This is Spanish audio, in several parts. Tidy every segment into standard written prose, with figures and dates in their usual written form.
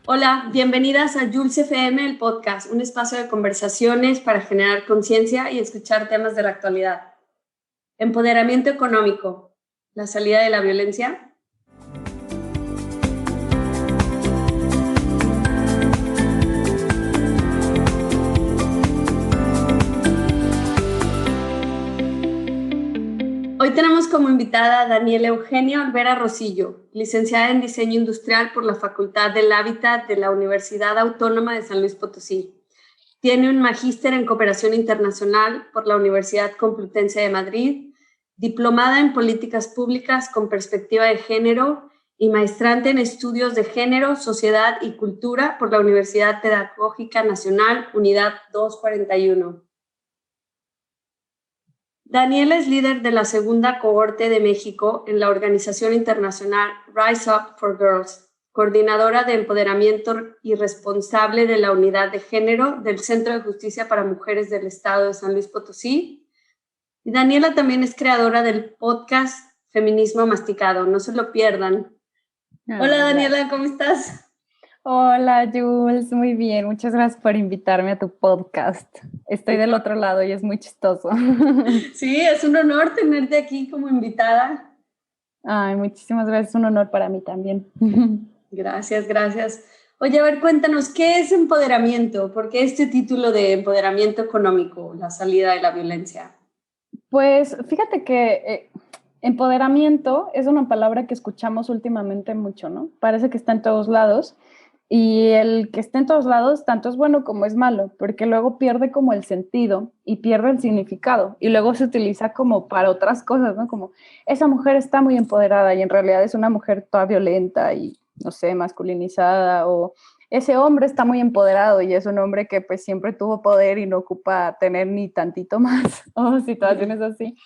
Hola, bienvenidas a Jules FM, el podcast, un espacio de conversaciones para generar conciencia y escuchar temas de la actualidad. Empoderamiento económico, la salida de la violencia. Hoy tenemos como invitada a Daniela Eugenia Olvera Rosillo, licenciada en Diseño Industrial por la Facultad del Hábitat de la Universidad Autónoma de San Luis Potosí. Tiene un magíster en Cooperación Internacional por la Universidad Complutense de Madrid, diplomada en Políticas Públicas con Perspectiva de Género y maestrante en Estudios de Género, Sociedad y Cultura por la Universidad Pedagógica Nacional, Unidad 241. Daniela es líder de la segunda cohorte de México en la organización internacional Rise Up for Girls, coordinadora de empoderamiento y responsable de la unidad de género del Centro de Justicia para Mujeres del Estado de San Luis Potosí. Y Daniela también es creadora del podcast Feminismo Masticado, no se lo pierdan. Hola Daniela, ¿cómo estás? Hola Jules, muy bien, muchas gracias por invitarme a tu podcast. Estoy del otro lado y es muy chistoso. Sí, es un honor tenerte aquí como invitada. Ay, muchísimas gracias, es un honor para mí también. Gracias, gracias. Oye, a ver, cuéntanos, ¿qué es empoderamiento? ¿Por qué este título de empoderamiento económico, la salida de la violencia? Pues fíjate que empoderamiento es una palabra que escuchamos últimamente mucho, ¿no? Parece que está en todos lados y el que esté en todos lados tanto es bueno como es malo, porque luego pierde como el sentido y pierde el significado y luego se utiliza como para otras cosas, ¿no? Como esa mujer está muy empoderada y en realidad es una mujer toda violenta y, no sé, masculinizada, o ese hombre está muy empoderado y es un hombre que pues siempre tuvo poder y no ocupa tener ni tantito más, o situaciones así.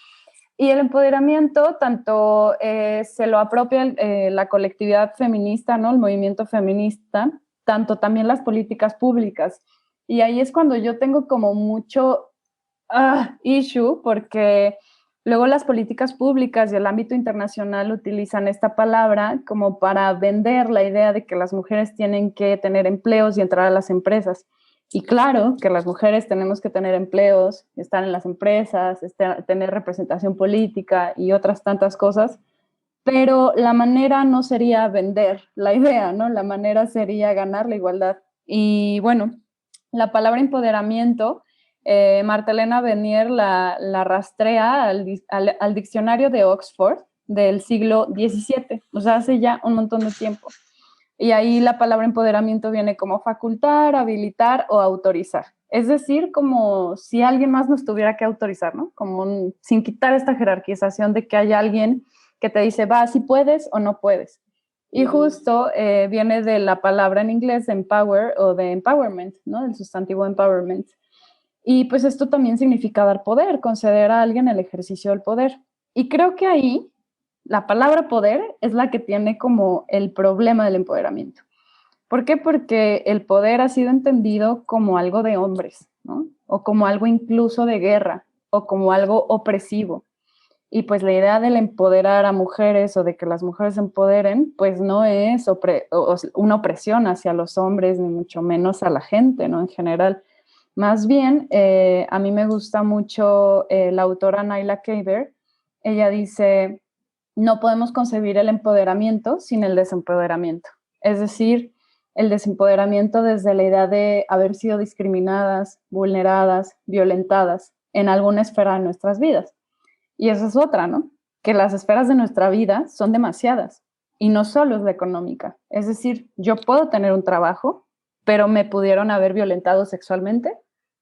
Y el empoderamiento tanto se lo apropia la colectividad feminista, ¿no? El movimiento feminista, tanto también las políticas públicas. Y ahí es cuando yo tengo como mucho issue, porque luego las políticas públicas y el ámbito internacional utilizan esta palabra como para vender la idea de que las mujeres tienen que tener empleos y entrar a las empresas. Y claro que las mujeres tenemos que tener empleos, estar en las empresas, tener representación política y otras tantas cosas, pero la manera no sería vender la idea, ¿no? La manera sería ganar la igualdad. Y bueno, la palabra empoderamiento, Marta Elena Venier la rastrea al diccionario de Oxford del siglo XVII, o sea, hace ya un montón de tiempo. Y ahí la palabra empoderamiento viene como facultar, habilitar o autorizar. Es decir, como si alguien más nos tuviera que autorizar, ¿no? Como sin quitar esta jerarquización de que hay alguien que te dice, va, si puedes o no puedes. Y justo viene de la palabra en inglés empower o de empowerment, ¿no? Del sustantivo empowerment. Y pues esto también significa dar poder, conceder a alguien el ejercicio del poder. Y creo que ahí la palabra poder es la que tiene como el problema del empoderamiento. ¿Por qué? Porque el poder ha sido entendido como algo de hombres, ¿no? O como algo incluso de guerra, o como algo opresivo. Y pues la idea del empoderar a mujeres o de que las mujeres se empoderen, pues no es una opresión hacia los hombres, ni mucho menos a la gente, ¿no? En general. Más bien, a mí me gusta mucho la autora Naila Kader. Ella dice, no podemos concebir el empoderamiento sin el desempoderamiento. Es decir, el desempoderamiento desde la idea de haber sido discriminadas, vulneradas, violentadas en alguna esfera de nuestras vidas. Y esa es otra, ¿no? Que las esferas de nuestra vida son demasiadas y no solo es la económica. Es decir, yo puedo tener un trabajo, pero me pudieron haber violentado sexualmente,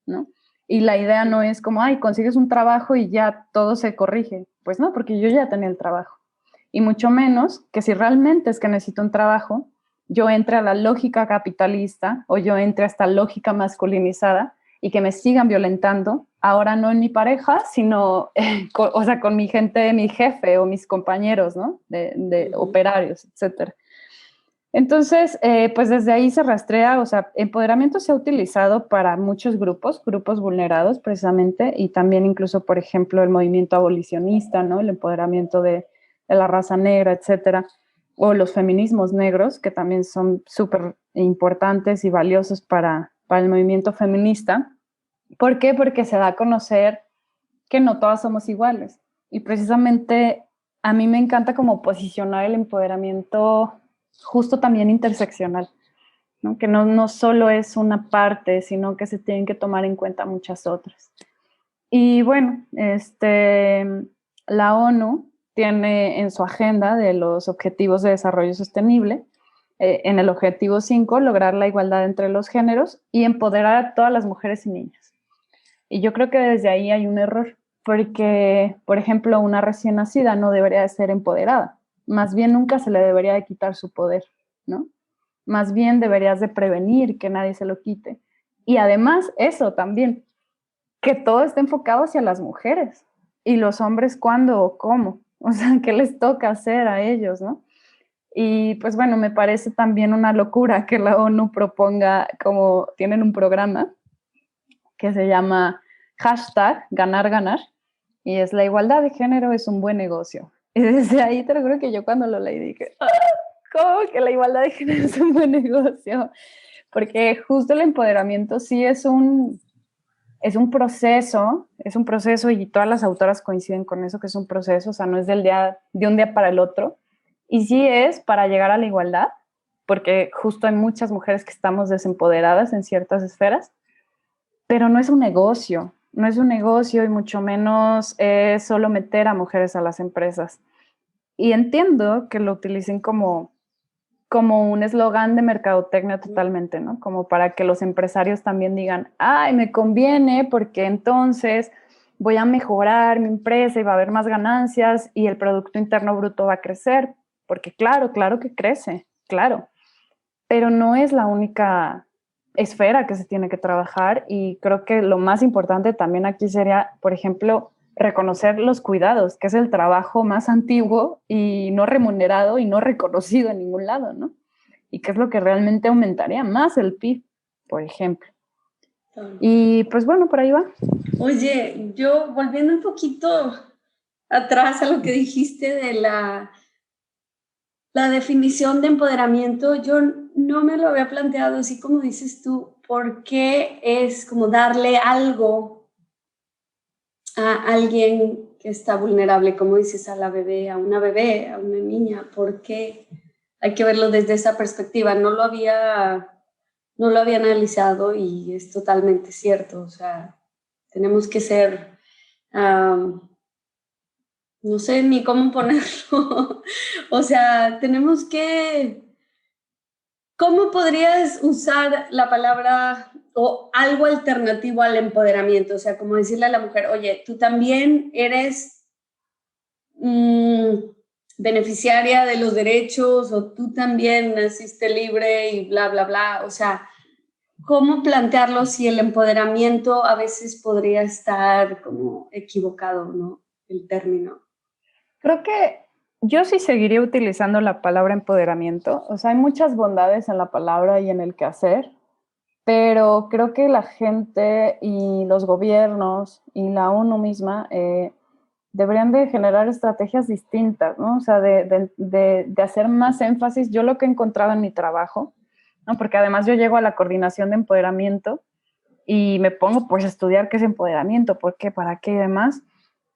¿no? Y la idea no es como, ay, consigues un trabajo y ya todo se corrige. Pues no, porque yo ya tenía el trabajo. Y mucho menos que si realmente es que necesito un trabajo, yo entre a la lógica capitalista o yo entre a esta lógica masculinizada y que me sigan violentando, ahora no en mi pareja, sino con mi gente, mi jefe o mis compañeros, ¿no? De operarios, etcétera. Entonces, pues desde ahí se rastrea, o sea, empoderamiento se ha utilizado para muchos grupos vulnerados precisamente, y también incluso, por ejemplo, el movimiento abolicionista, ¿no? El empoderamiento de la raza negra, etcétera. o los feminismos negros, que también son súper importantes y valiosos para el movimiento feminista. ¿Por qué? Porque se da a conocer que no todas somos iguales. Y precisamente a mí me encanta como posicionar el empoderamiento justo también interseccional, ¿no? Que no solo es una parte, sino que se tienen que tomar en cuenta muchas otras. Y bueno, la ONU tiene en su agenda de los Objetivos de Desarrollo Sostenible, en el objetivo 5, lograr la igualdad entre los géneros y empoderar a todas las mujeres y niñas. Y yo creo que desde ahí hay un error, porque, por ejemplo, una recién nacida no debería de ser empoderada, más bien nunca se le debería de quitar su poder, ¿no? Más bien deberías de prevenir que nadie se lo quite. Y además, eso también, que todo esté enfocado hacia las mujeres. ¿Y los hombres cuándo o cómo? O sea, ¿qué les toca hacer a ellos, no? Y pues bueno, me parece también una locura que la ONU proponga, como tienen un programa que se llama #ganar ganar, y es la igualdad de género es un buen negocio. Y desde ahí te lo juro que yo cuando lo leí dije, ¿cómo que la igualdad de género es un buen negocio? Porque justo el empoderamiento sí es un proceso y todas las autoras coinciden con eso, que es un proceso, o sea, no es de un día para el otro. Y sí es para llegar a la igualdad, porque justo hay muchas mujeres que estamos desempoderadas en ciertas esferas, pero no es un negocio, no es un negocio y mucho menos es solo meter a mujeres a las empresas. Y entiendo que lo utilicen como un eslogan de mercadotecnia totalmente, ¿no? Como para que los empresarios también digan, ay, me conviene porque entonces voy a mejorar mi empresa y va a haber más ganancias y el Producto Interno Bruto va a crecer, porque claro que crece, claro, pero no es la única esfera que se tiene que trabajar y creo que lo más importante también aquí sería, por ejemplo, reconocer los cuidados, que es el trabajo más antiguo y no remunerado y no reconocido en ningún lado, ¿no? Y que es lo que realmente aumentaría más el PIB, por ejemplo. Y pues bueno, por ahí va. Oye, yo volviendo un poquito atrás a lo que dijiste de la definición de empoderamiento, yo no me lo había planteado así como dices tú, porque es como darle algo a alguien que está vulnerable, como dices, a la bebé, a una bebé, a una niña, porque hay que verlo desde esa perspectiva. No lo había analizado y es totalmente cierto. O sea, tenemos que ser, no sé ni cómo ponerlo. O sea, tenemos que, ¿cómo podrías usar la palabra o algo alternativo al empoderamiento? O sea, como decirle a la mujer, oye, tú también eres beneficiaria de los derechos o tú también naciste libre y bla, bla, bla. O sea, ¿cómo plantearlo si el empoderamiento a veces podría estar como equivocado, ¿no? El término. Creo que yo sí seguiría utilizando la palabra empoderamiento. O sea, hay muchas bondades en la palabra y en el quehacer, pero creo que la gente y los gobiernos y la ONU misma deberían de generar estrategias distintas, ¿no? O sea, de hacer más énfasis. Yo lo que he encontrado en mi trabajo, ¿no? Porque además yo llego a la coordinación de empoderamiento y me pongo pues a estudiar qué es empoderamiento, por qué, para qué y demás.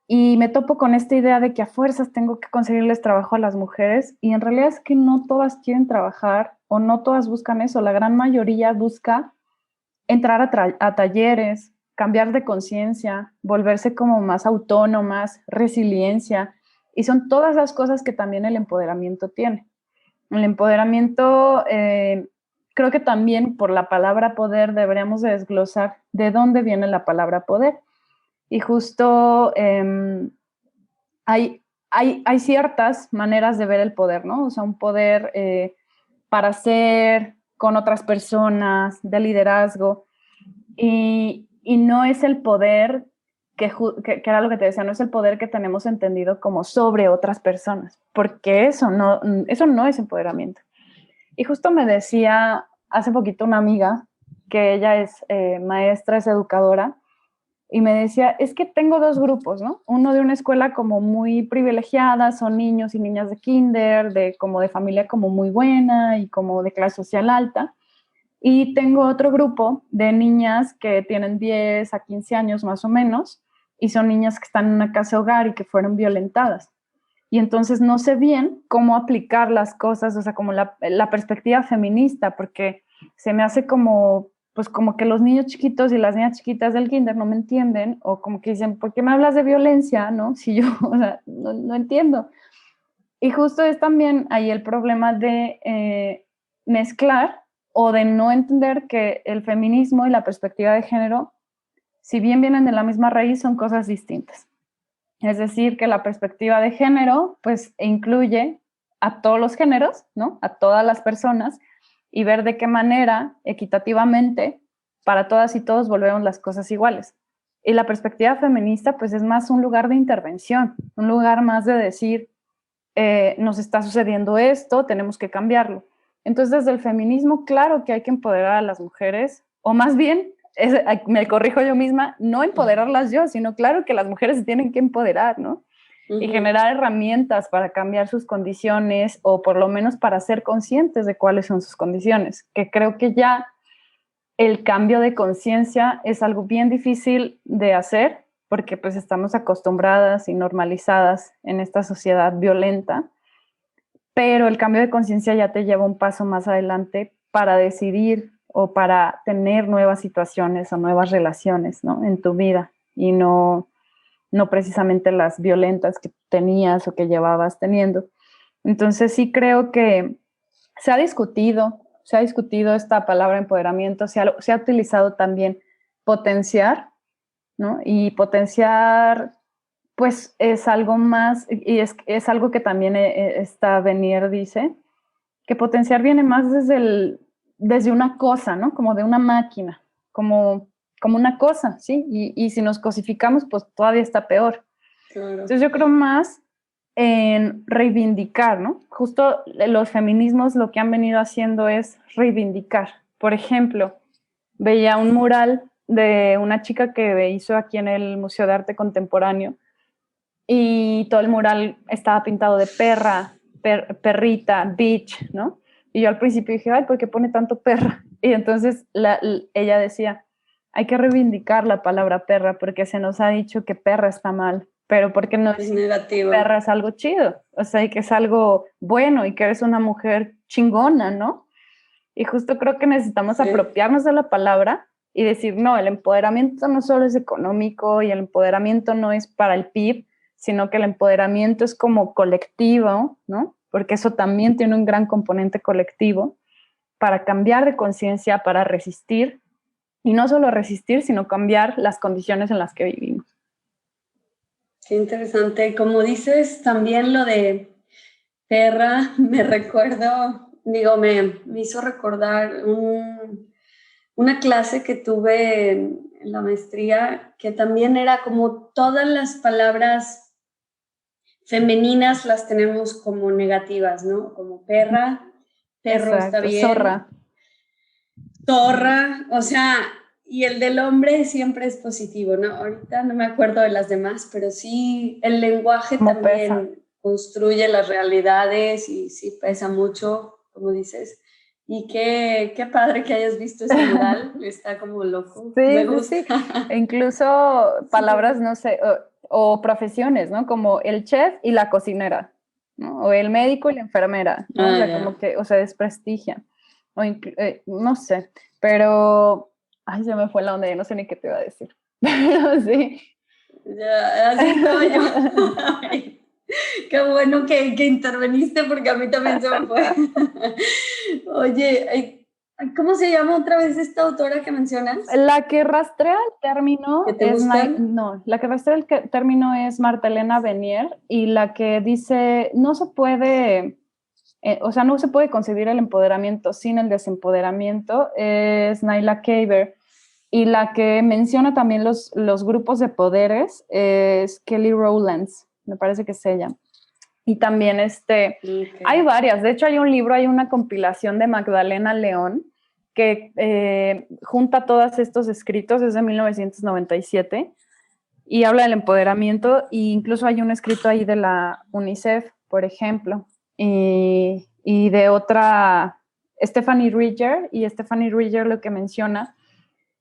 Y me topo con esta idea de que a fuerzas tengo que conseguirles trabajo a las mujeres y en realidad es que no todas quieren trabajar o no todas buscan eso. La gran mayoría busca entrar a talleres, cambiar de conciencia, volverse como más autónomas, resiliencia. Y son todas las cosas que también el empoderamiento tiene. El empoderamiento, creo que también por la palabra poder deberíamos de desglosar de dónde viene la palabra poder. Y justo hay ciertas maneras de ver el poder, ¿no? O sea, un poder para ser con otras personas, de liderazgo, y no es el poder que era lo que te decía, no es el poder que tenemos entendido como sobre otras personas, porque eso no es empoderamiento. Y justo me decía hace poquito una amiga que ella es maestra, es educadora, y me decía, es que tengo dos grupos, ¿no? Uno de una escuela como muy privilegiada, son niños y niñas de kinder, como de familia como muy buena y como de clase social alta. Y tengo otro grupo de niñas que tienen 10 a 15 años más o menos, y son niñas que están en una casa hogar y que fueron violentadas. Y entonces no sé bien cómo aplicar las cosas, o sea, como la perspectiva feminista, porque se me hace como, pues como que los niños chiquitos y las niñas chiquitas del kinder no me entienden, o como que dicen, ¿por qué me hablas de violencia? ¿No? Si yo, o sea, no entiendo. Y justo es también ahí el problema de mezclar o de no entender que el feminismo y la perspectiva de género, si bien vienen de la misma raíz, son cosas distintas. Es decir, que la perspectiva de género, pues, incluye a todos los géneros, ¿no? A todas las personas, y ver de qué manera, equitativamente, para todas y todos volvemos las cosas iguales. Y la perspectiva feminista, pues, es más un lugar de intervención, un lugar más de decir, nos está sucediendo esto, tenemos que cambiarlo. Entonces, desde el feminismo, claro que hay que empoderar a las mujeres, o más bien, me corrijo yo misma, no empoderarlas yo, sino claro que las mujeres se tienen que empoderar, ¿no? Y generar herramientas para cambiar sus condiciones, o por lo menos para ser conscientes de cuáles son sus condiciones, que creo que ya el cambio de conciencia es algo bien difícil de hacer, porque pues estamos acostumbradas y normalizadas en esta sociedad violenta, pero el cambio de conciencia ya te lleva un paso más adelante para decidir o para tener nuevas situaciones o nuevas relaciones, ¿no? En tu vida, y no precisamente las violentas que tenías o que llevabas teniendo. Entonces sí creo que se ha discutido esta palabra empoderamiento, se ha utilizado también potenciar, ¿no? Y potenciar, pues, es algo más, y es algo que también esta Venier dice, que potenciar viene más desde una cosa, ¿no? Como de una máquina, como una cosa, ¿sí? Y si nos cosificamos, pues todavía está peor. Claro. Entonces yo creo más en reivindicar, ¿no? Justo los feminismos lo que han venido haciendo es reivindicar. Por ejemplo, veía un mural de una chica que hizo aquí en el Museo de Arte Contemporáneo, y todo el mural estaba pintado de perra, perrita, bitch, ¿no? Y yo al principio dije, ay, ¿por qué pone tanto perra? Y entonces ella decía, hay que reivindicar la palabra perra, porque se nos ha dicho que perra está mal, pero porque no es negativo. Perra es algo chido, o sea, y que es algo bueno y que eres una mujer chingona, ¿no? Y justo creo que necesitamos apropiarnos de la palabra y decir, no, el empoderamiento no solo es económico y el empoderamiento no es para el PIB, sino que el empoderamiento es como colectivo, ¿no? Porque eso también tiene un gran componente colectivo para cambiar de conciencia, para resistir, y no solo resistir, sino cambiar las condiciones en las que vivimos. Qué interesante. Como dices, también lo de perra, me hizo recordar una clase que tuve en la maestría, que también era como todas las palabras femeninas las tenemos como negativas, ¿no? Como perra, perro. Exacto, está bien. Zorra, o sea, y el del hombre siempre es positivo, ¿no? Ahorita no me acuerdo de las demás, pero sí, el lenguaje como también pesa. Construye las realidades y sí pesa mucho, como dices. Y qué padre que hayas visto ese mural, está como loco. Sí, me gusta. Sí. E incluso palabras, no sé, o profesiones, ¿no? Como el chef y la cocinera, ¿no? O el médico y la enfermera, ¿no? O sea, como que, o sea, desprestigian. O no sé, pero, ay, se me fue la onda, ya no sé ni qué te iba a decir. Pero sí. Ya, así estaba yo. Qué bueno que interveniste, porque a mí también se me fue. Oye, ¿cómo se llama otra vez esta autora que mencionas? La que rastrea el término la que rastrea el término es Marta Elena Venier, y la que dice, no se puede concebir el empoderamiento sin el desempoderamiento, es Naila Kaber. Y la que menciona también los grupos de poderes es Kelly Rowlands, me parece que es ella. Y también hay varias, de hecho hay un libro, hay una compilación de Magdalena León que junta todos estos escritos, es de 1997, y habla del empoderamiento, e incluso hay un escrito ahí de la UNICEF, por ejemplo, y de otra, Stephanie Ridger, y Stephanie Ridger lo que menciona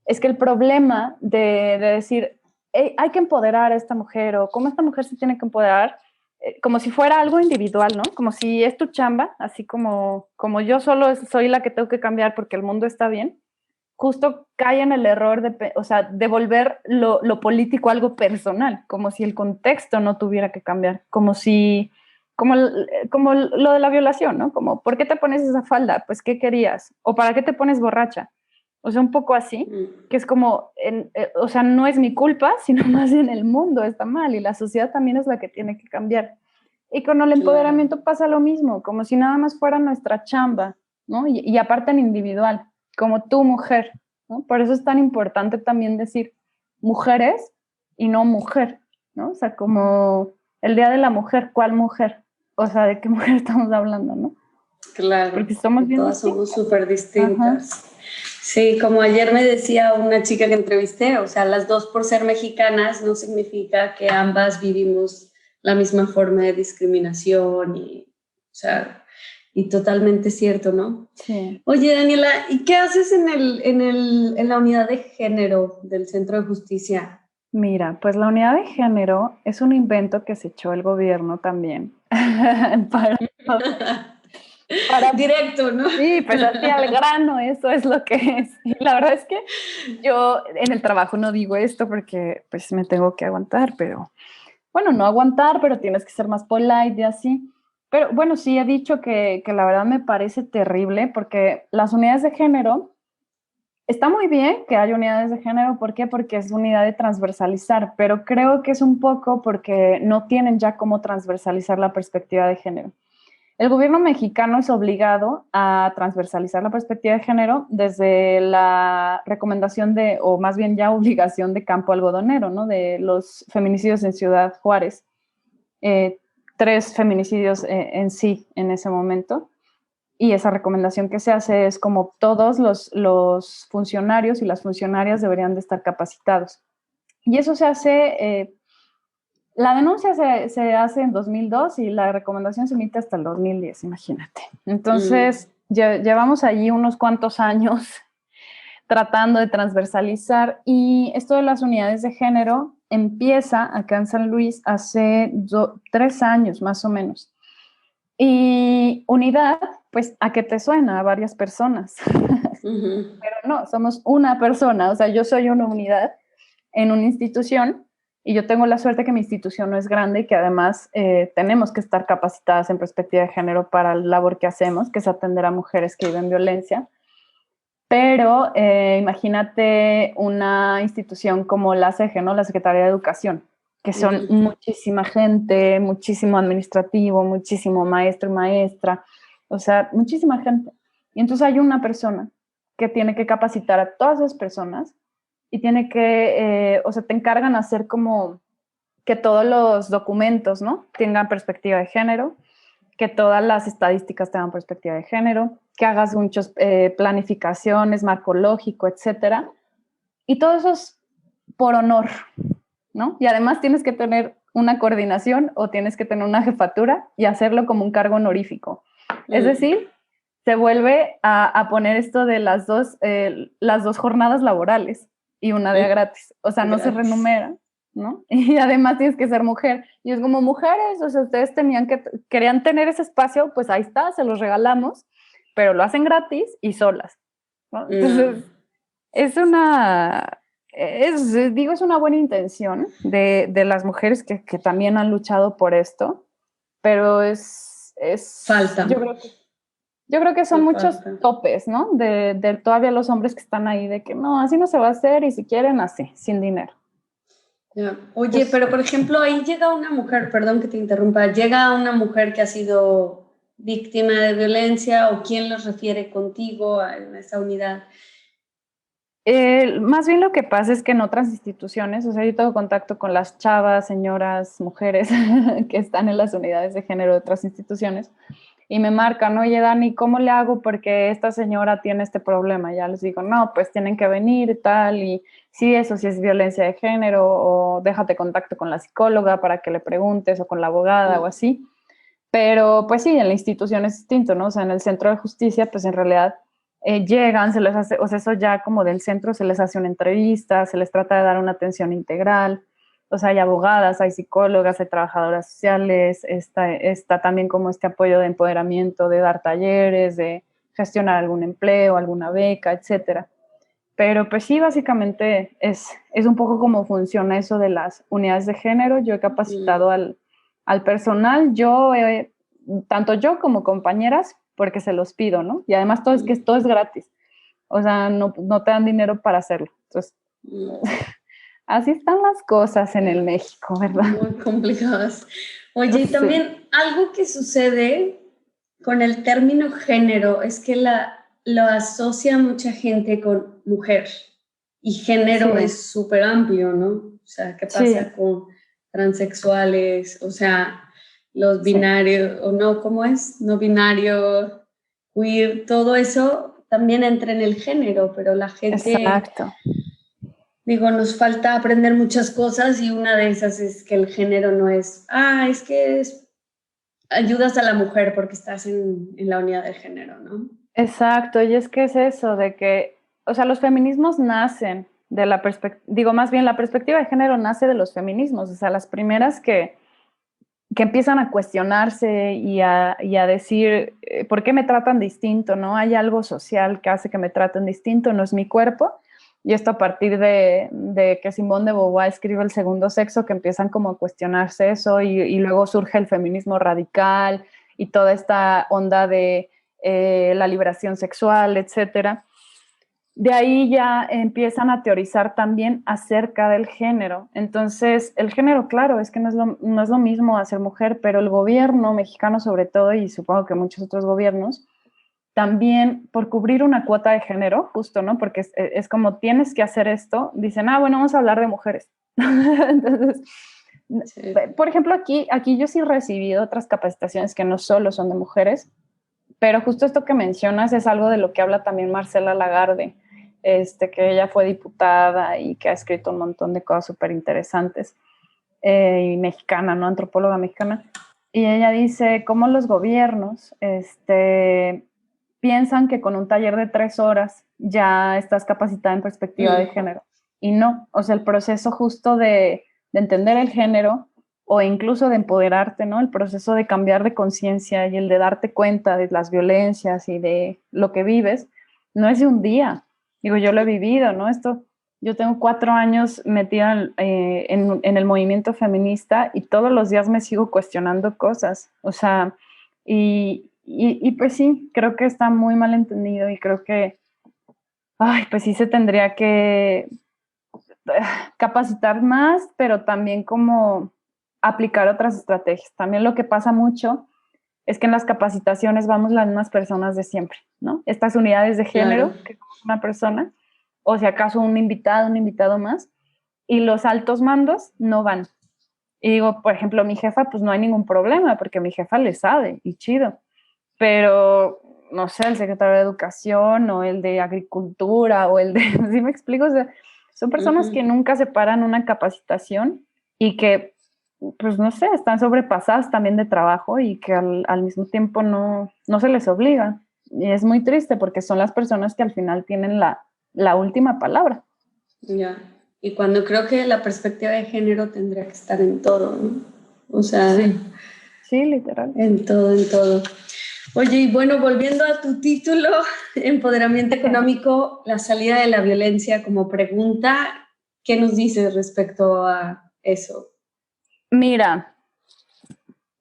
es que el problema de decir, hey, hay que empoderar a esta mujer, o cómo esta mujer se tiene que empoderar, como si fuera algo individual, ¿no? Como si es tu chamba, así como yo solo soy la que tengo que cambiar porque el mundo está bien, justo cae en el error de volver lo político algo personal, como si el contexto no tuviera que cambiar, como lo de la violación, ¿no? Como, ¿por qué te pones esa falda? Pues, ¿qué querías? ¿O para qué te pones borracha? O sea, un poco así, que es como, o sea, no es mi culpa, sino más bien el mundo está mal y la sociedad también es la que tiene que cambiar. Y con el empoderamiento pasa lo mismo, como si nada más fuera nuestra chamba, ¿no? Y aparte en individual, como tú mujer, ¿no? Por eso es tan importante también decir mujeres y no mujer, ¿no? O sea, como el Día de la Mujer, ¿cuál mujer? O sea, ¿de qué mujer estamos hablando, no? Claro, porque somos bien todas distintas. somos súper distintas. Ajá. Sí, como ayer me decía una chica que entrevisté, o sea, las dos por ser mexicanas no significa que ambas vivimos la misma forma de discriminación y, o sea, y totalmente cierto, ¿no? Sí. Oye, Daniela, ¿y qué haces en la unidad de género del Centro de Justicia? Mira, pues la unidad de género es un invento que se echó el gobierno también para directo, ¿no? Sí, pues así al grano, eso es lo que es. Y la verdad es que yo en el trabajo no digo esto porque pues me tengo que aguantar, pero bueno, no aguantar, pero tienes que ser más polite y así. Pero bueno, sí he dicho que la verdad me parece terrible porque las unidades de género, está muy bien que haya unidades de género, ¿por qué? Porque es unidad de transversalizar, pero creo que es un poco porque no tienen ya cómo transversalizar la perspectiva de género. El gobierno mexicano es obligado a transversalizar la perspectiva de género desde la recomendación o más bien ya obligación de Campo Algodonero, ¿no? De los feminicidios en Ciudad Juárez. 3 feminicidios en sí en ese momento. Y esa recomendación que se hace es como todos los funcionarios y las funcionarias deberían de estar capacitados. Y eso se hace... La denuncia se hace en 2002 y la recomendación se emite hasta el 2010, imagínate. Entonces, llevamos allí unos cuantos años tratando de transversalizar y esto de las unidades de género empieza acá en San Luis hace 3 años más o menos. Y unidad, pues, ¿a qué te suena? A varias personas. Pero no, somos una persona, o sea, yo soy una unidad en una institución. Y yo tengo la suerte que mi institución no es grande y que además tenemos que estar capacitadas en perspectiva de género para la labor que hacemos, que es atender a mujeres que viven violencia. Pero imagínate una institución como la SEGE, ¿no? La Secretaría de Educación, que son muchísima gente, muchísimo administrativo, muchísimo maestro y maestra, o sea, muchísima gente. Y entonces hay una persona que tiene que capacitar a todas esas personas y tiene que, o sea, te encargan hacer como que todos los documentos, ¿no? Tengan perspectiva de género, que todas las estadísticas tengan perspectiva de género, que hagas muchas planificaciones, marco lógico, etcétera. Y todo eso es por honor, ¿no? Y además tienes que tener una coordinación o tienes que tener una jefatura y hacerlo como un cargo honorífico. Es decir, se vuelve a poner esto de las dos jornadas laborales y una día gratis. O sea, no se renumera, ¿no? Y además tienes que ser mujer. Y es como mujeres, o sea, ustedes querían tener ese espacio, pues ahí está, se los regalamos, pero lo hacen gratis y solas, ¿no? Entonces, es una buena intención de las mujeres que también han luchado por esto, pero es falta. Yo creo que son muchos topes, ¿no? De todavía los hombres que están ahí, de que no, así no se va a hacer y si quieren, así, sin dinero. Yeah. Oye, pues, pero por ejemplo, ahí llega una mujer, perdón que te interrumpa, llega una mujer que ha sido víctima de violencia o quién los refiere contigo en esa unidad. Más bien lo que pasa es que en otras instituciones, o sea, yo tengo contacto con las chavas, señoras, mujeres que están en las unidades de género de otras instituciones y me marcan, oye, Dani, ¿cómo le hago? Porque esta señora tiene este problema. Ya les digo, no, pues tienen que venir y tal, y sí, eso sí es violencia de género, o déjate contacto con la psicóloga para que le preguntes, o con la abogada o así. Pero pues sí, en la institución es distinto, ¿no? O sea, en el centro de justicia, pues en realidad llegan, se les hace, o sea, eso ya como del centro se les hace una entrevista, se les trata de dar una atención integral. O sea, hay abogadas, hay psicólogas, hay trabajadoras sociales, está también como este apoyo de empoderamiento, de dar talleres, de gestionar algún empleo, alguna beca, etcétera. Pero pues sí, básicamente es un poco cómo funciona eso de las unidades de género. Yo he capacitado al personal, tanto yo como compañeras, porque se los pido, ¿no? Y además todo es gratis. O sea, no te dan dinero para hacerlo. Entonces, así están las cosas en el México, ¿verdad? Muy complicadas. Oye, y Sí. también algo que sucede con el término género es que lo asocia mucha gente con mujer y género Sí. es súper amplio, ¿no? O sea, ¿qué pasa Sí. con transexuales? O sea, los Sí. binarios, o no, ¿cómo es? No binario, queer, todo eso también entra en el género, pero la gente... Exacto. Digo, nos falta aprender muchas cosas y una de esas es que el género no es, es que ayudas a la mujer porque estás en la unidad de género, ¿no? Exacto, y es que es eso, de que, o sea, los feminismos nacen de la perspectiva, digo, más bien la perspectiva de género nace de los feminismos, o sea, las primeras que empiezan a cuestionarse y a decir, ¿por qué me tratan distinto? ¿No? Hay algo social que hace que me traten distinto, no es mi cuerpo. Y esto a partir de que Simone de Beauvoir escribe El segundo sexo, que empiezan como a cuestionarse eso y luego surge el feminismo radical y toda esta onda de la liberación sexual, etcétera. De ahí ya empiezan a teorizar también acerca del género. Entonces, el género, claro, es que no es lo mismo a ser mujer, pero el gobierno mexicano sobre todo, y supongo que muchos otros gobiernos, también por cubrir una cuota de género, justo, ¿no? Porque es como tienes que hacer esto, dicen, bueno, vamos a hablar de mujeres. Entonces, Sí. por ejemplo, aquí yo sí he recibido otras capacitaciones que no solo son de mujeres, pero justo esto que mencionas es algo de lo que habla también Marcela Lagarde, que ella fue diputada y que ha escrito un montón de cosas súper interesantes, y mexicana, ¿no? Antropóloga mexicana. Y ella dice cómo los gobiernos piensan que con un taller de 3 horas ya estás capacitada en perspectiva de género. Y no, o sea, el proceso justo de entender el género o incluso de empoderarte, ¿no? El proceso de cambiar de conciencia y el de darte cuenta de las violencias y de lo que vives, no es de un día. Digo, yo lo he vivido, ¿no? Yo tengo 4 años metida en el movimiento feminista y todos los días me sigo cuestionando cosas. O sea, y pues sí, creo que está muy mal entendido y creo que, pues sí se tendría que capacitar más, pero también como aplicar otras estrategias. También lo que pasa mucho es que en las capacitaciones vamos las mismas personas de siempre, ¿no? Estas unidades de género, Claro. que somos una persona, o si acaso un invitado más, y los altos mandos no van. Y digo, por ejemplo, mi jefa, pues no hay ningún problema, porque mi jefa le sabe, y chido. Pero, no sé, el secretario de Educación, o el de Agricultura, o el de, ¿sí me explico? O sea, son personas que nunca se paran una capacitación y que, pues no sé, están sobrepasadas también de trabajo y que al mismo tiempo no se les obliga. Y es muy triste porque son las personas que al final tienen la última palabra. Ya. Y cuando creo que la perspectiva de género tendría que estar en todo, ¿no? O sea, Sí, literal. en todo, en todo. Oye, y bueno, volviendo a tu título, Empoderamiento Económico, la salida de la violencia como pregunta, ¿qué nos dices respecto a eso? Mira,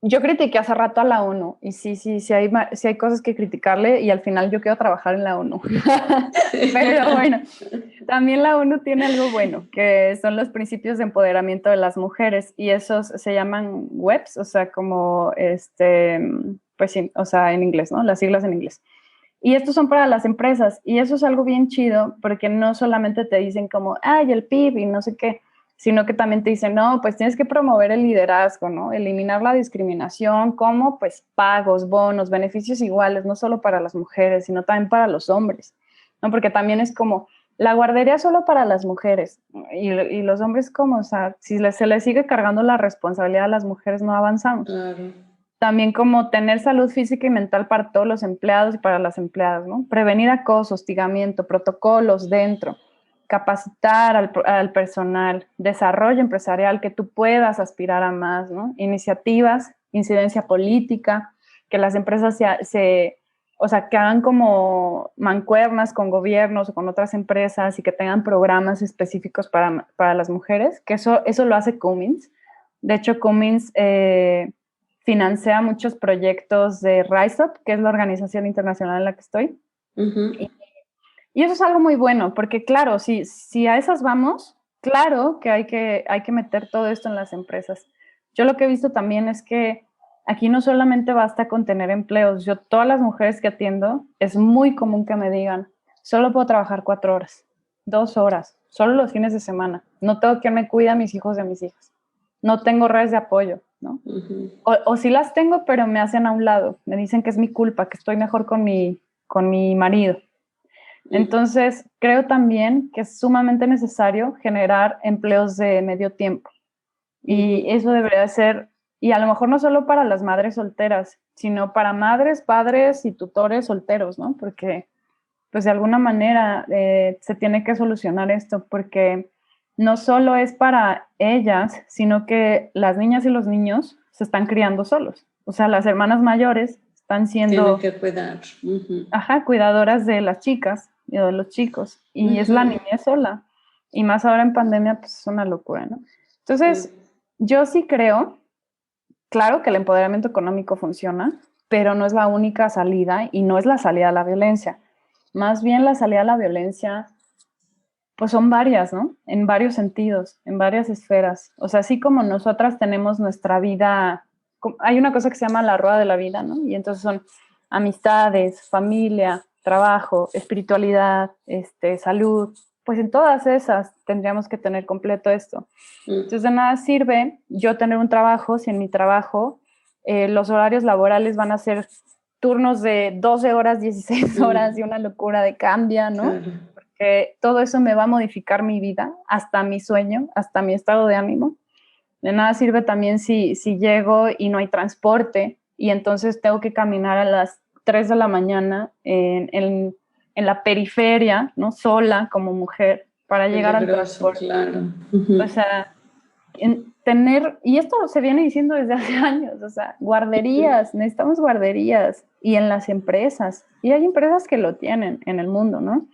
yo critiqué hace rato a la ONU y sí hay cosas que criticarle y al final yo quiero trabajar en la ONU. Pero bueno, también la ONU tiene algo bueno, que son los principios de empoderamiento de las mujeres y esos se llaman WEPs, o sea, como pues sí, o sea, en inglés, ¿no? Las siglas en inglés. Y estos son para las empresas y eso es algo bien chido porque no solamente te dicen como, el PIB y no sé qué, sino que también te dicen, no, pues tienes que promover el liderazgo, ¿no? Eliminar la discriminación, como pues pagos, bonos, beneficios iguales, no solo para las mujeres, sino también para los hombres, ¿no? Porque también es como, la guardería solo para las mujeres, y los hombres como, o sea, si se les sigue cargando la responsabilidad a las mujeres, no avanzamos. Claro. También como tener salud física y mental para todos los empleados y para las empleadas, ¿no? Prevenir acoso, hostigamiento, protocolos dentro, capacitar al personal, desarrollo empresarial, que tú puedas aspirar a más, ¿no? Iniciativas, incidencia política, que las empresas o sea, que hagan como mancuernas con gobiernos o con otras empresas y que tengan programas específicos para las mujeres, que eso lo hace Cummins. De hecho, Cummins financia muchos proyectos de Rise Up, que es la organización internacional en la que estoy. Y eso es algo muy bueno, porque claro, si a esas vamos, claro que hay que meter todo esto en las empresas. Yo lo que he visto también es que aquí no solamente basta con tener empleos. Yo, todas las mujeres que atiendo, es muy común que me digan, solo puedo trabajar 4 horas, 2 horas, solo los fines de semana. No tengo quien me cuide a mis hijos y a mis hijas. No tengo redes de apoyo, ¿no? O sí las tengo, pero me hacen a un lado. Me dicen que es mi culpa, que estoy mejor con mi marido. Entonces, creo también que es sumamente necesario generar empleos de medio tiempo. Y eso debería ser, y a lo mejor no solo para las madres solteras, sino para madres, padres y tutores solteros, ¿no? Porque, pues de alguna manera se tiene que solucionar esto, porque no solo es para ellas, sino que las niñas y los niños se están criando solos. O sea, las hermanas mayores están siendo... Tienen que cuidar. cuidadoras de las chicas y de los chicos. Y es la niñez sola. Y más ahora en pandemia, pues es una locura, ¿no? Entonces, yo sí creo, claro que el empoderamiento económico funciona, pero no es la única salida y no es la salida a la violencia. Más bien la salida a la violencia, pues son varias, ¿no? En varios sentidos, en varias esferas. O sea, así como nosotras tenemos nuestra vida, hay una cosa que se llama la rueda de la vida, ¿no? Y entonces son amistades, familia, trabajo, espiritualidad, salud. Pues en todas esas tendríamos que tener completo esto. Entonces de nada sirve yo tener un trabajo si en mi trabajo los horarios laborales van a ser turnos de 12 horas, 16 horas y una locura de cambia, ¿no? Porque todo eso me va a modificar mi vida, hasta mi sueño, hasta mi estado de ánimo. De nada sirve también si llego y no hay transporte y entonces tengo que caminar a las 3 de la mañana en la periferia, ¿no? Sola como mujer para llegar al transporte. Claro. O sea, y esto se viene diciendo desde hace años, o sea, guarderías, necesitamos guarderías y en las empresas, y hay empresas que lo tienen en el mundo, ¿no?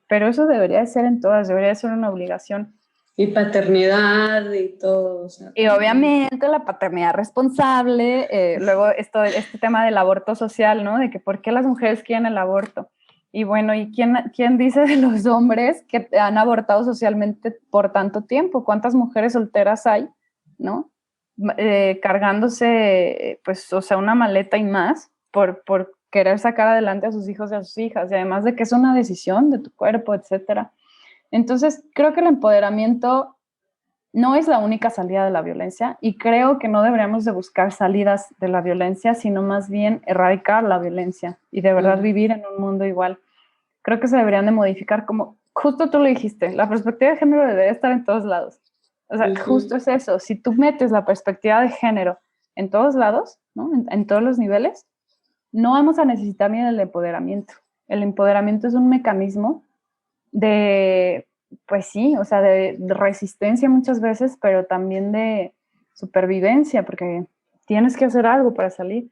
Pero eso debería de ser en todas, debería de ser una obligación. Y paternidad y todo. O sea, y obviamente la paternidad responsable, luego este tema del aborto social, ¿no? De que por qué las mujeres quieren el aborto. Y bueno, ¿y quién dice de los hombres que han abortado socialmente por tanto tiempo? ¿Cuántas mujeres solteras hay, ¿no? Cargándose, pues, o sea, una maleta y más por querer sacar adelante a sus hijos y a sus hijas. Y además de que es una decisión de tu cuerpo, etcétera. Entonces, creo que el empoderamiento no es la única salida de la violencia y creo que no deberíamos de buscar salidas de la violencia, sino más bien erradicar la violencia y de verdad vivir en un mundo igual. Creo que se deberían de modificar, como justo tú lo dijiste, la perspectiva de género debería estar en todos lados. O sea, justo es eso, si tú metes la perspectiva de género en todos lados, ¿no? En todos los niveles, no vamos a necesitar ni el empoderamiento. El empoderamiento es un mecanismo de, pues sí, o sea, de resistencia muchas veces, pero también de supervivencia, porque tienes que hacer algo para salir.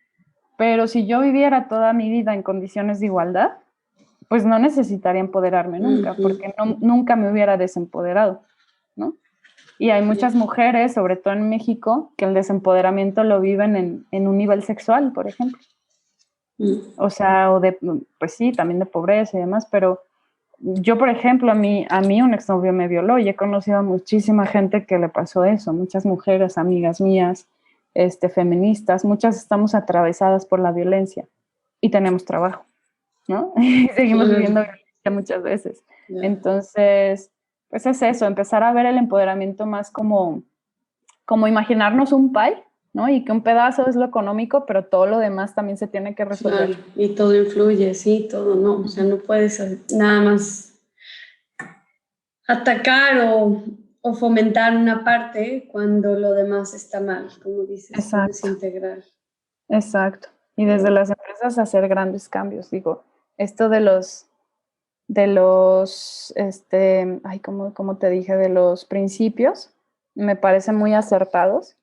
Pero si yo viviera toda mi vida en condiciones de igualdad, pues no necesitaría empoderarme nunca, porque nunca me hubiera desempoderado, ¿no? Y hay muchas mujeres, sobre todo en México, que el desempoderamiento lo viven en un nivel sexual, por ejemplo. O sea, pues sí, también de pobreza y demás, pero yo, por ejemplo, a mí un exnovio me violó y he conocido a muchísima gente que le pasó eso, muchas mujeres, amigas mías, feministas, muchas estamos atravesadas por la violencia y tenemos trabajo, ¿no? Y seguimos viviendo violencia muchas veces. Entonces, pues es eso, empezar a ver el empoderamiento más como imaginarnos un pie, ¿no? Y que un pedazo es lo económico, pero todo lo demás también se tiene que resolver. Claro, y todo influye, sí, todo, ¿no? O sea, no puedes nada más atacar o fomentar una parte cuando lo demás está mal, como dices, todo es integral. Exacto. Y desde las empresas hacer grandes cambios, digo, esto de los, ¿cómo te dije? De los principios, me parecen muy acertados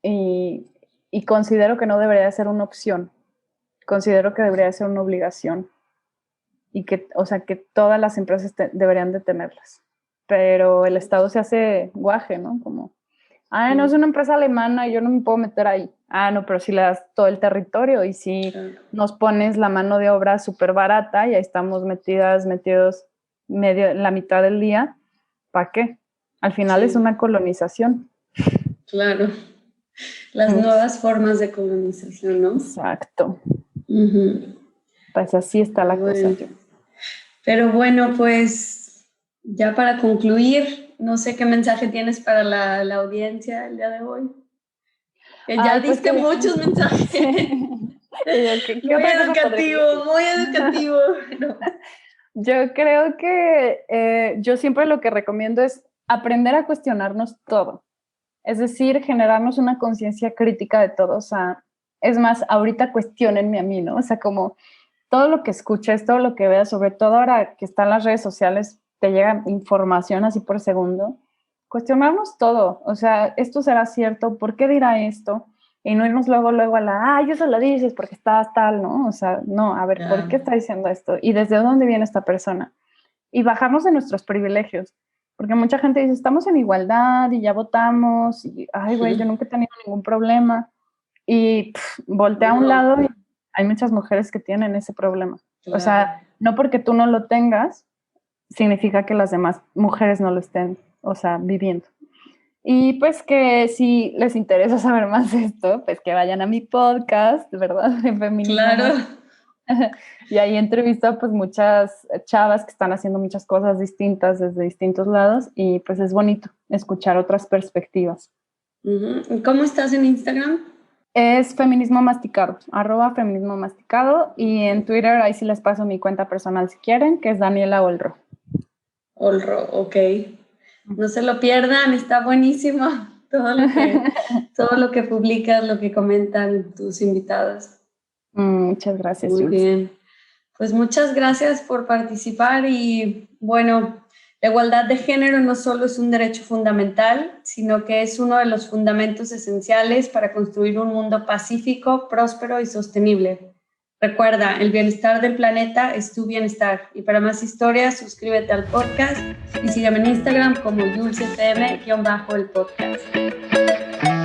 y considero que no debería ser una opción, considero que debería ser una obligación y que, o sea, que todas las empresas deberían de tenerlas, pero el Estado se hace guaje, ¿no? Como, no, es una empresa alemana y yo no me puedo meter ahí. No, pero si le das todo el territorio y si nos pones la mano de obra súper barata y ahí estamos metidos la mitad del día, ¿para qué? Al final es una colonización. Claro, las nuevas formas de colonización, ¿no? Exacto. Pues así está la cosa. Pero bueno, pues ya para concluir, no sé qué mensaje tienes para la audiencia el día de hoy. Que ya diste muchos mensajes. Sí. Muy educativo. No. Yo creo que yo siempre lo que recomiendo es aprender a cuestionarnos todo. Es decir, generarnos una conciencia crítica de todo. O sea, es más, ahorita cuestionenme a mí, ¿no? O sea, como todo lo que escuches, todo lo que veas, sobre todo ahora que están las redes sociales, te llega información así por segundo. Cuestionarnos todo. O sea, ¿esto será cierto? ¿Por qué dirá esto? Y no irnos luego a eso lo dices porque estás tal, ¿no? O sea, no, a ver, ¿por qué está diciendo esto? ¿Y desde dónde viene esta persona? Y bajarnos de nuestros privilegios. Porque mucha gente dice, estamos en igualdad y ya votamos. Y, güey, yo nunca he tenido ningún problema. Y voltea a un lado y hay muchas mujeres que tienen ese problema. Claro. O sea, no porque tú no lo tengas, significa que las demás mujeres no lo estén, o sea, viviendo. Y pues que si les interesa saber más de esto, pues que vayan a mi podcast, ¿verdad? De feminismo. Claro. Y ahí entrevisto pues muchas chavas que están haciendo muchas cosas distintas desde distintos lados y pues es bonito escuchar otras perspectivas. ¿Cómo estás en Instagram? Es Feminismo Masticado, @Feminismo Masticado, y en Twitter ahí sí les paso mi cuenta personal si quieren, que es Daniela Olro. Olro, ok. No se lo pierdan, está buenísimo todo lo que publicas, lo que comentan tus invitadas. Muchas gracias. Muy bien. Pues muchas gracias por participar y bueno, la igualdad de género no solo es un derecho fundamental, sino que es uno de los fundamentos esenciales para construir un mundo pacífico, próspero y sostenible. Recuerda, el bienestar del planeta es tu bienestar. Y para más historias, suscríbete al podcast y sígueme en Instagram como YulceFM_el podcast.